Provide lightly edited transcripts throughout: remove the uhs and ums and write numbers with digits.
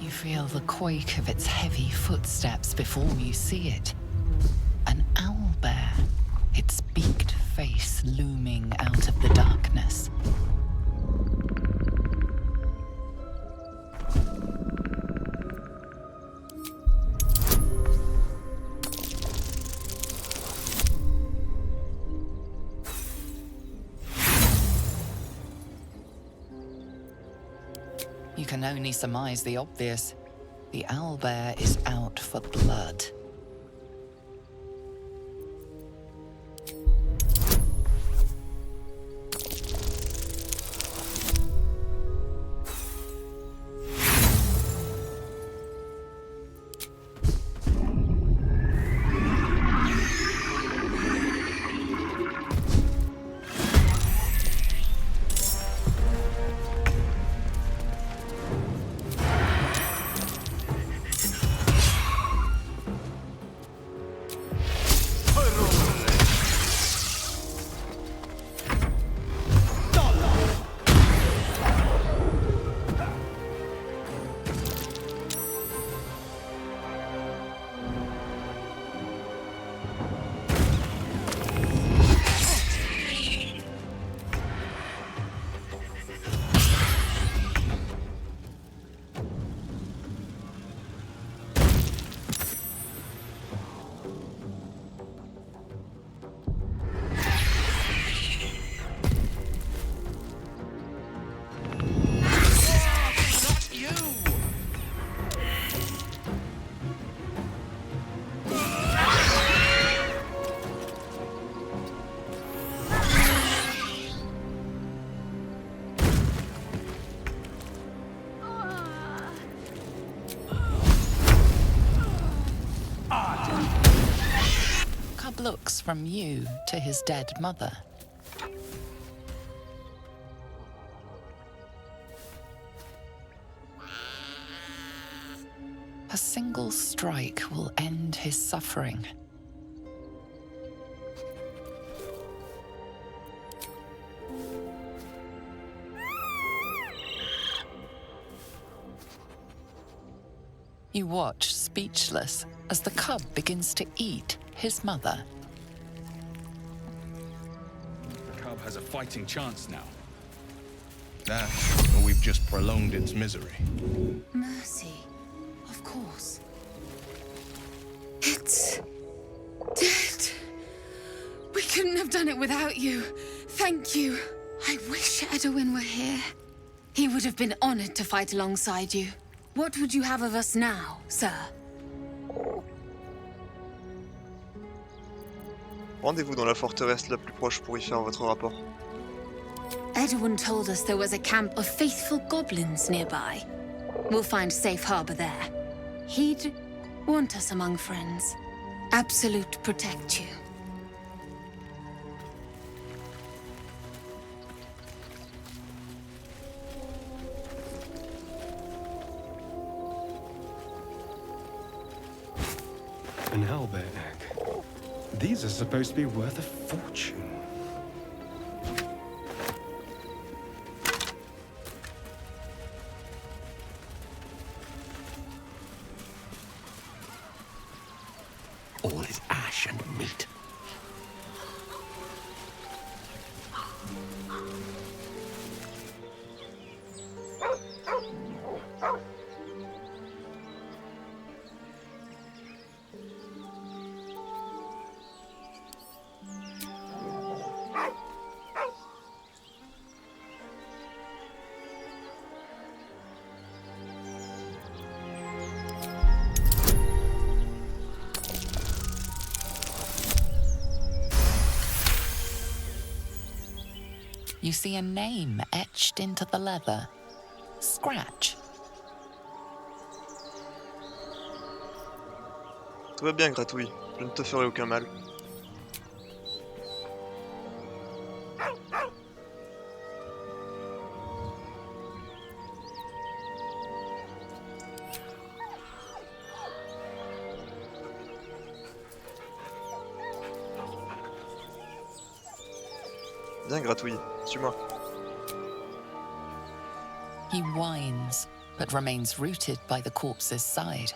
You feel the quake of its heavy footsteps before you see it. An owlbear, its beaked face looming out of the darkness. You can only surmise the obvious. The owlbear is out for blood. Looks from you to his dead mother. A single strike will end his suffering. You watch, speechless, as the cub begins to eat his mother. The cub has a fighting chance now. That, or we've just prolonged its misery. Mercy, of course. It's dead. We couldn't have done it without you. Thank you. I wish Edwin were here. He would have been honored to fight alongside you. What would you have of us now, sir? Rendez-vous dans la forteresse la plus proche pour y faire votre rapport. Edwin told us there was a camp of faithful goblins nearby. We'll find safe harbor there. He'd want us among friends. Absolute protect you. An owlbear egg. These are supposed to be worth a fortune. All is ash and meat. You see a name etched into the leather. Scratch. Tout va bien, Gratouille. Je ne te ferai aucun mal. Viens gratouiller, suis-moi. He whines, but remains rooted by the corpse's side.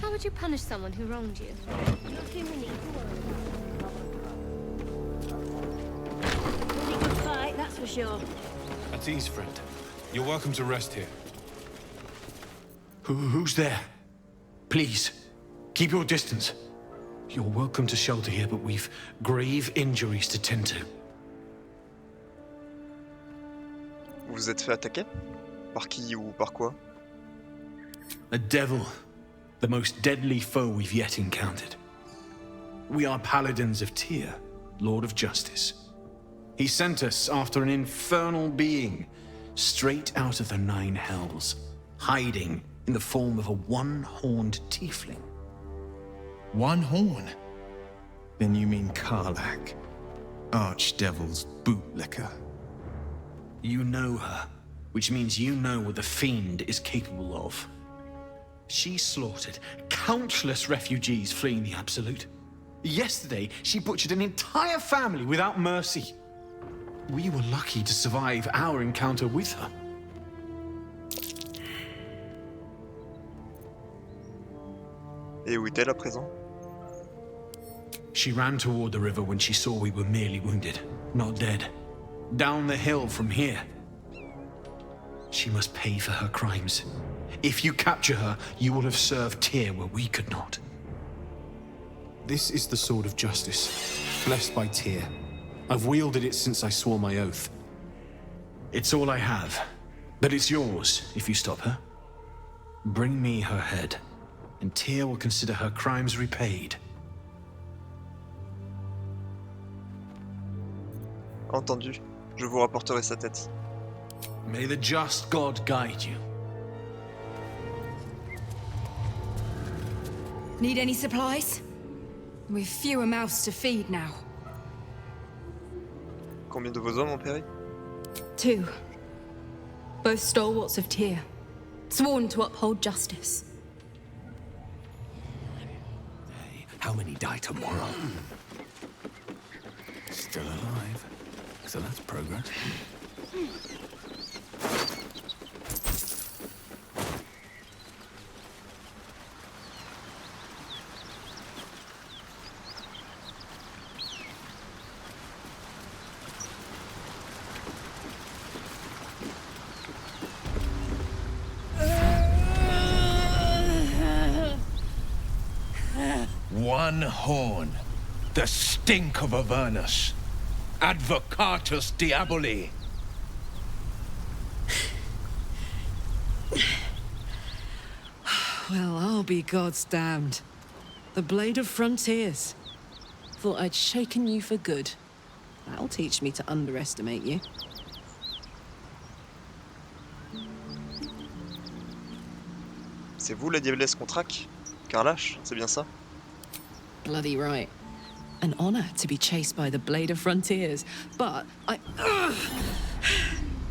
How would you punish someone who wronged you? Nothing we need to worry about. Really good fight, that's for sure. At ease, friend. You're welcome to rest here. Who's there? Please, keep your distance. You're welcome to shelter here, but we've grave injuries to tend to. Vous vous êtes fait attaquer? Par qui ou par quoi? A devil. The most deadly foe we've yet encountered. We are paladins of Tyr, Lord of Justice. He sent us after an infernal being, straight out of the Nine Hells, hiding in the form of a one-horned tiefling. One horn? Then you mean Karlach, Archdevil's bootlicker. You know her, which means you know what the Fiend is capable of. She slaughtered countless refugees fleeing the Absolute. Yesterday, she butchered an entire family without mercy. We were lucky to survive our encounter with her. Et où est-elle à présent? She ran toward the river when she saw we were merely wounded, not dead. Down the hill from here. She must pay for her crimes. If you capture her, you will have served Tyr where we could not. This is the sword of justice, blessed by Tyr. I've wielded it since I swore my oath. It's all I have, but it's yours if you stop her. Bring me her head, and Tyr will consider her crimes repaid. Entendu. Je vous rapporterai sa tête. May the just God guide you. Need any supplies? We've fewer mouths to feed now. Combien de vos hommes ont péri? 2. Both stalwarts of Tyr, sworn to uphold justice. How many die tomorrow? Still alive. So that's progress. One horn. The stink of Avernus. Advocatus Diaboli. Well, I'll be God's damned. The Blade of Frontiers. Thought I'd shaken you for good. That'll teach me to underestimate you. C'est vous la diablesse qu'on traque? Karlach, c'est bien ça? Bloody right. An honor to be chased by the Blade of Frontiers, but I...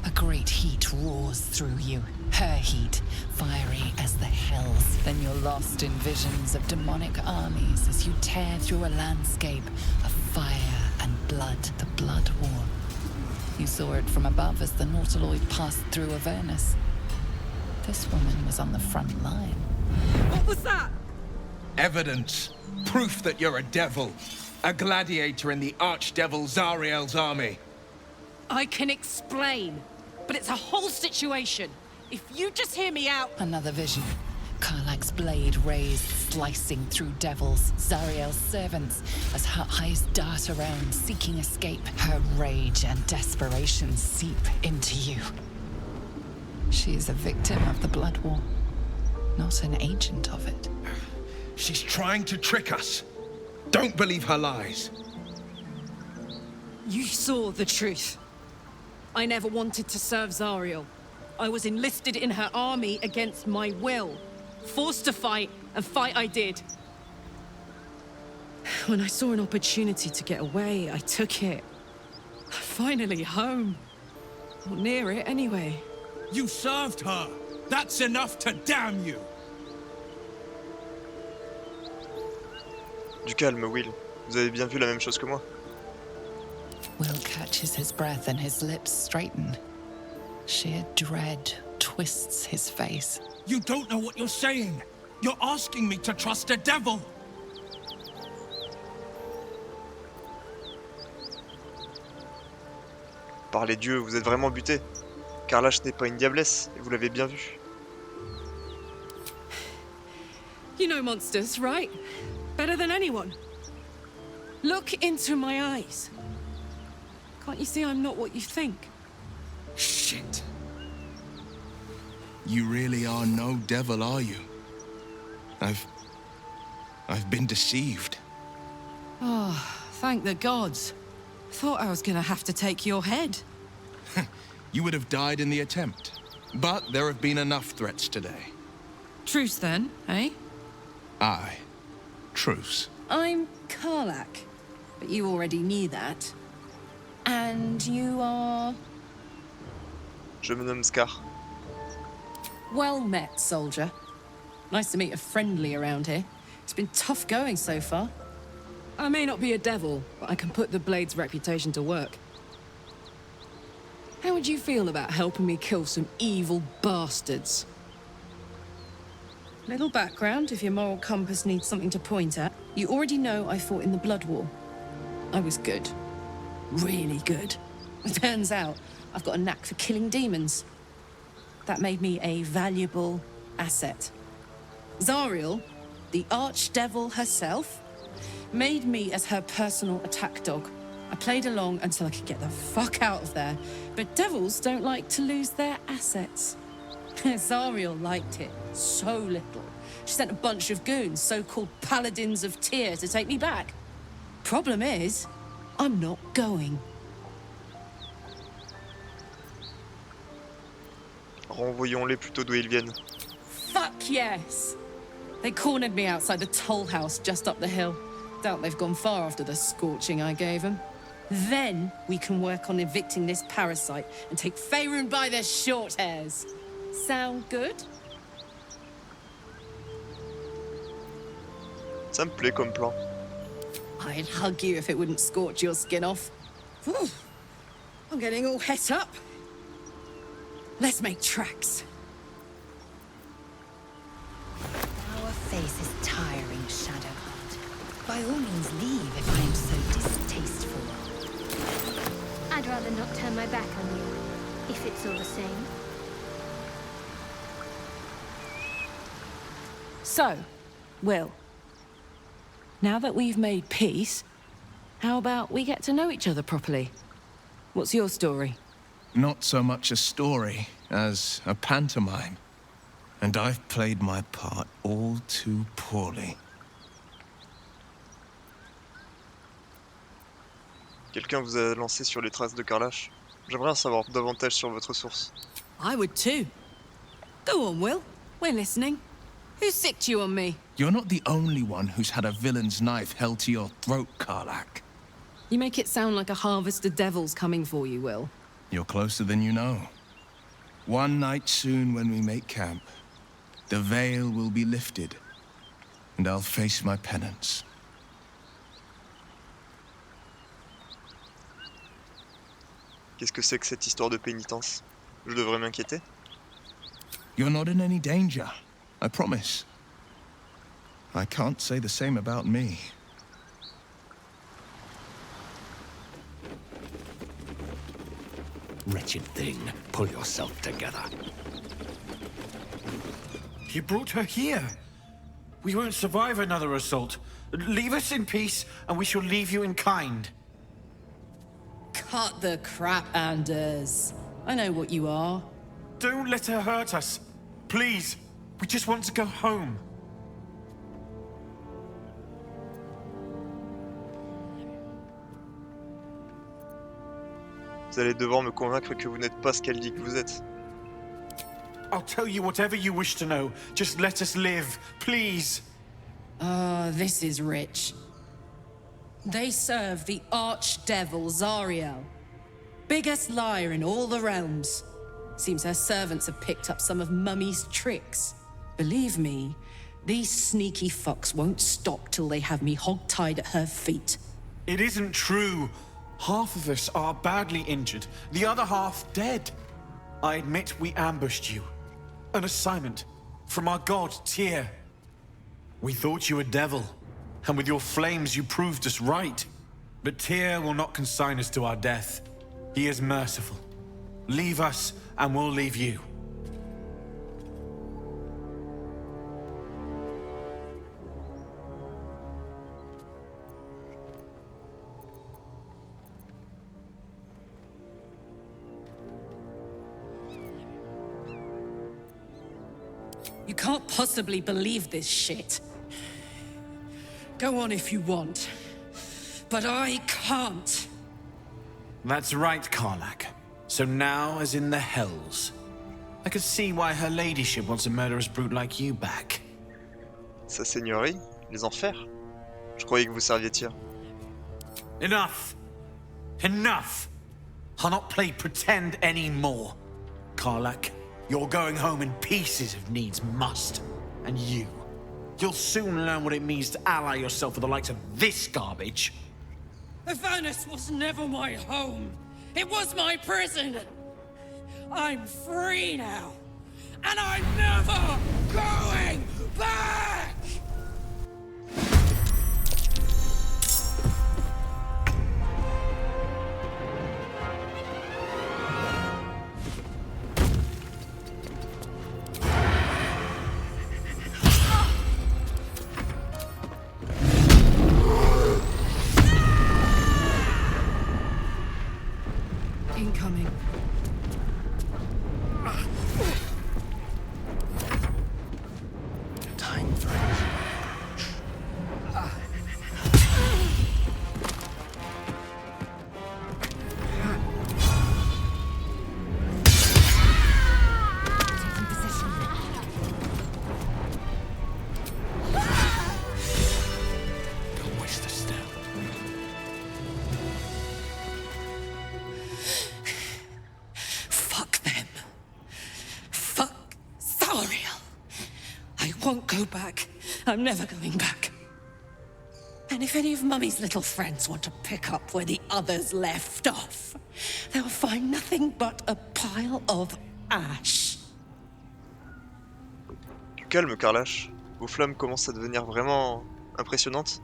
A great heat roars through you, her heat, fiery as the hells. Then you're lost in visions of demonic armies as you tear through a landscape of fire and blood, the Blood War. You saw it from above as the Nautiloid passed through Avernus. This woman was on the front line. What was that? Evidence. Proof that you're a devil. A gladiator in the Archdevil Zariel's army. I can explain, but it's a whole situation. If you just hear me out... Another vision. Karlach's blade raised, slicing through devils, Zariel's servants, as her eyes dart around, seeking escape. Her rage and desperation seep into you. She is a victim of the Blood War, not an agent of it. She's trying to trick us. Don't believe her lies. You saw the truth. I never wanted to serve Zariel. I was enlisted in her army against my will. Forced to fight, and fight I did. When I saw an opportunity to get away, I took it. Finally home. Or near it, anyway. You served her. That's enough to damn you. Du calme, Will. Vous avez bien vu la même chose que moi. Will catches his breath and his lips straighten. Sheer dread twists his face. You don't know what you're saying. You're asking me to trust a devil. Par les dieux, vous êtes vraiment buté. Karlach n'est pas une diablesse, et vous l'avez bien vu. You know monsters, right? Better than anyone. Look into my eyes. Can't you see I'm not what you think? Shit. You really are no devil, are you? I've been deceived. Oh, thank the gods. Thought I was gonna have to take your head. You would have died in the attempt. But there have been enough threats today. Truce then, eh? Aye. Truce. I'm Karlach, but you already knew that. And you are... Je me nomme Scar. Well met, soldier. Nice to meet a friendly around here. It's been tough going so far. I may not be a devil, but I can put the Blade's reputation to work. How would you feel about helping me kill some evil bastards? Little background, if your moral compass needs something to point at. You already know I fought in the Blood War. I was good. Really good. It turns out I've got a knack for killing demons. That made me a valuable asset. Zariel, the archdevil herself, made me as her personal attack dog. I played along until I could get the fuck out of there. But devils don't like to lose their assets. Zariel liked it so little. She sent a bunch of goons, so-called paladins of Tyr, to take me back. Problem is, I'm not going. Renvoyons-les plutôt d'où ils viennent. Fuck yes! They cornered me outside the toll house just up the hill. Doubt they've gone far after the scorching I gave them. Then we can work on evicting this parasite and take Faerun by the short hairs. Sound good? Ça me plaît comme plan. I'd hug you if it wouldn't scorch your skin off. Whew. I'm getting all het up. Let's make tracks. Our face is tiring, Shadowheart. By all means leave if I am so distasteful. I'd rather not turn my back on you, if it's all the same. So, Will, now that we've made peace, how about we get to know each other properly? What's your story? Not so much a story as a pantomime. And I've played my part all too poorly. Quelqu'un vous a lancé sur les traces de Karlach? J'aimerais en savoir davantage sur votre source. I would too. Go on, Will. We're listening. Who sicked you on me? You're not the only one who's had a villain's knife held to your throat, Karlach. You make it sound like a harvest of devils coming for you, Will. You're closer than you know. One night soon when we make camp, the veil will be lifted, and I'll face my penance. Qu'est-ce que c'est que cette histoire de pénitence? Je devrais m'inquiéter? You're not in any danger, I promise. I can't say the same about me. Wretched thing, pull yourself together. You brought her here. We won't survive another assault. Leave us in peace, and we shall leave you in kind. Cut the crap, Anders. I know what you are. Don't let her hurt us. Please. We just want to go home. Vous allez devoir me convaincre que vous n'êtes pas ce qu'elle dit que vous êtes. I'll tell you whatever you wish to know. Just let us live, please. This is rich. They serve the archdevil Zariel. Biggest liar in all the realms. Seems her servants have picked up some of Mummy's tricks. Believe me, these sneaky fucks won't stop till they have me hog-tied at her feet. It isn't true. Half of us are badly injured, the other half dead. I admit we ambushed you. An assignment from our god, Tyr. We thought you a devil, and with your flames you proved us right. But Tyr will not consign us to our death. He is merciful. Leave us, and we'll leave you. You can't possibly believe this shit. Go on if you want. But I can't. That's right, Karlach. So now, as in the Hells, I could see why her ladyship wants a murderous brute like you back. Sa seigneurie, les enfers. Je croyais que vous serviez Tyr. Enough! Enough! I'll not play pretend anymore. Karlach, you're going home in pieces if needs must. And you'll soon learn what it means to ally yourself with the likes of this garbage. Avernus was never my home. It was my prison. I'm free now. And I'm never going back! Incoming. Time for it. Taking position. Don't waste a step. Fuck them. Fuck Zariel. I won't go back. I'm never going back. And if any of Mummy's little friends want to pick up where the others left off, they'll find nothing but a pile of ash. Du calme, Karlach. Vos flammes commencent à devenir vraiment impressionnantes.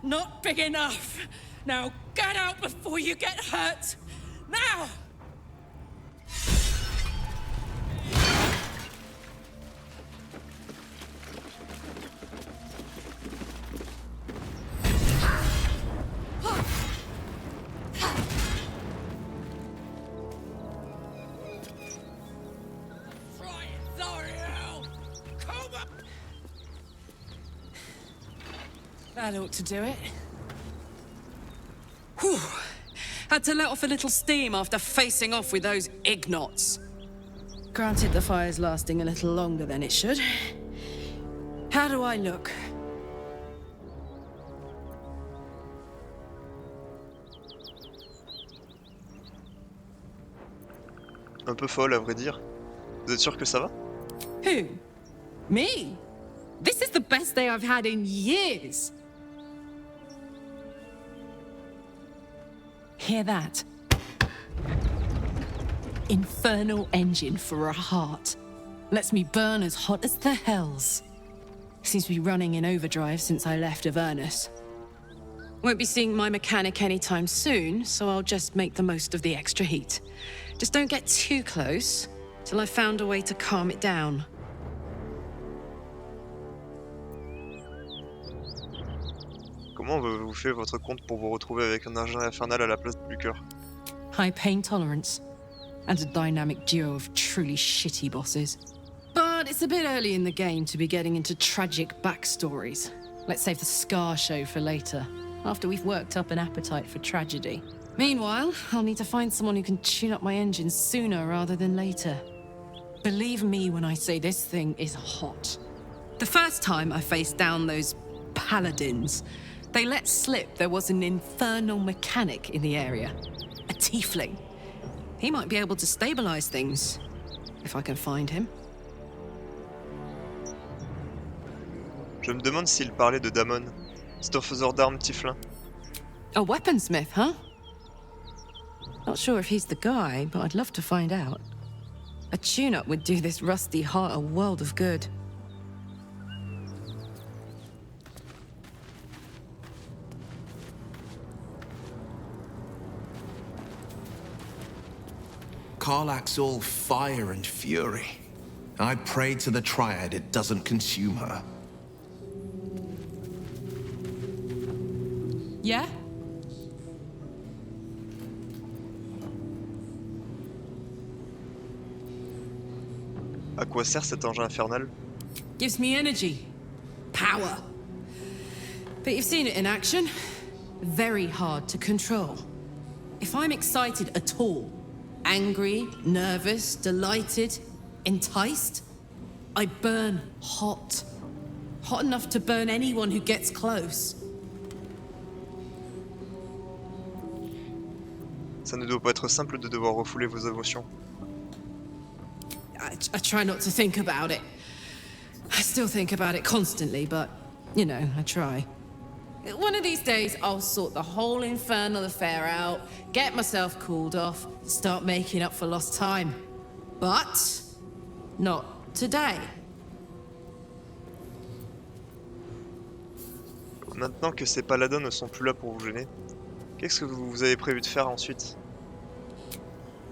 Not big enough. Now get out before you get hurt. Now! Try it, Zariel! Come up! That ought to do it. Whew. Had to let off a little steam after facing off with those ignots. Granted, the fire's lasting a little longer than it should. How do I look? Un peu folle, à vrai dire. Vous êtes sûr que ça va? Who? Me? This is the best day I've had in years. Hear that? Infernal engine for a heart. Lets me burn as hot as the hells. Seems to be running in overdrive since I left Avernus. Won't be seeing my mechanic anytime soon, so I'll just make the most of the extra heat. Just don't get too close, till I've found a way to calm it down. Comment vous fait votre compte pour vous retrouver avec un engin infernal à la place du cœur? High pain tolerance, and a dynamic duo of truly shitty bosses. But it's a bit early in the game to be getting into tragic backstories. Let's save the Scar show for later, after we've worked up an appetite for tragedy. Meanwhile, I'll need to find someone who can tune up my engine sooner rather than later. Believe me when I say this thing is hot. The first time I faced down those paladins, they let slip there was an infernal mechanic in the area. A tiefling. He might be able to stabilize things, if I can find him. Je me demande s'il parlait de Damon. C'est un faiseur d'armes tieflin. A weaponsmith, huh? Not sure if he's the guy, but I'd love to find out. A tune-up would do this rusty heart a world of good. Karlach's all fire and fury. I pray to the Triad it doesn't consume her. Yeah? À quoi sert cet engin infernal? Gives me energy. Power. But you've seen it in action. Very hard to control. If I'm excited at all, angry, nervous, delighted, enticed, I burn hot. Hot enough to burn anyone who gets close. Ça ne doit pas être simple de devoir refouler vos émotions. I try not to think about it. I still think about it constantly, but, you know, I try. One of these days, I'll sort the whole infernal affair out, get myself cooled off, start making up for lost time. But not today. Maintenant que ces paladins ne sont plus là pour vous gêner, qu'est-ce que vous avez prévu de faire ensuite?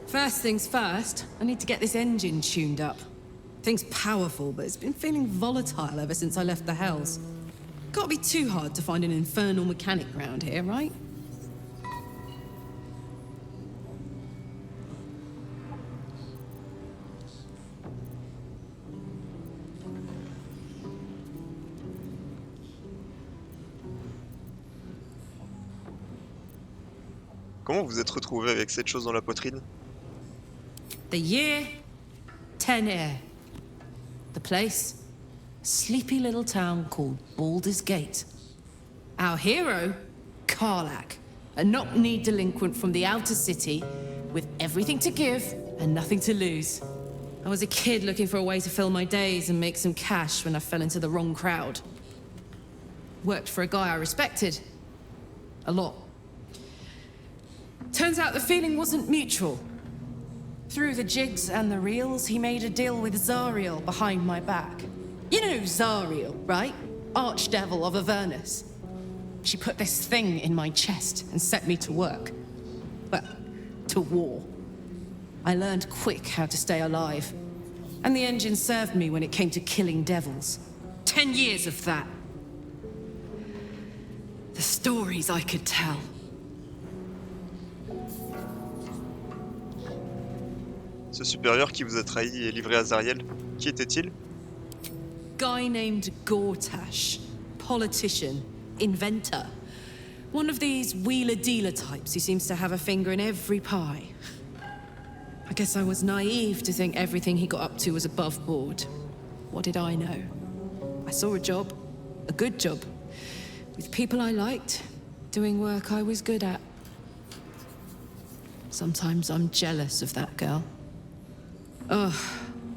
First things first, I need to get this engine tuned up. Thing's powerful, but it's been feeling volatile ever since I left the Hells. Can't be too hard to find an infernal mechanic around here, right? Comment vous êtes retrouvé avec cette chose dans la poitrine? The year, 10 air. The place, sleepy little town called Baldur's Gate. Our hero, Karlach, a knock-kneed delinquent from the outer city, with everything to give and nothing to lose. I was a kid looking for a way to fill my days and make some cash when I fell into the wrong crowd. Worked for a guy I respected. A lot. Turns out the feeling wasn't mutual. Through the jigs and the reels, he made a deal with Zariel behind my back. You know Zariel, right? Archdevil of Avernus. She put this thing in my chest and set me to work. Well, to war. I learned quick how to stay alive. And the engine served me when it came to killing devils. 10 years of that. The stories I could tell. Ce supérieur qui vous a trahi et livré à Zariel, qui était-il? Guy named Gortash. Politician. Inventor. One of these wheeler-dealer types who seems to have a finger in every pie. I guess I was naive to think everything he got up to was above board. What did I know? I saw a job. A good job. With people I liked. Doing work I was good at. Sometimes I'm jealous of that girl. Ugh,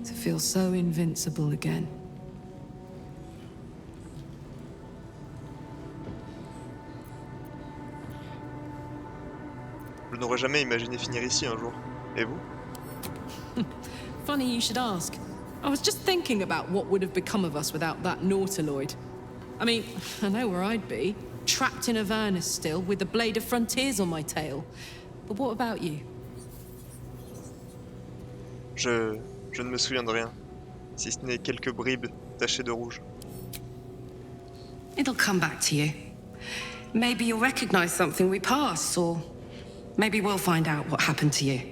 to feel so invincible again. Je n'aurais jamais imaginé finir ici un jour. Et vous? Funny you should ask. I was just thinking about what would have become of us without that Nautiloid. I mean, I know where I'd be. Trapped in Avernus still, with the blade of frontiers on my tail. But what about you? Je ne me souviens de rien, si ce n'est quelques bribes tachées de rouge. It'll come back to you. Maybe you'll recognize something we passed, or maybe we'll find out what happened to you.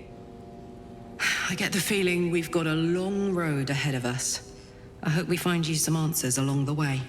I get the feeling we've got a long road ahead of us. I hope we find you some answers along the way.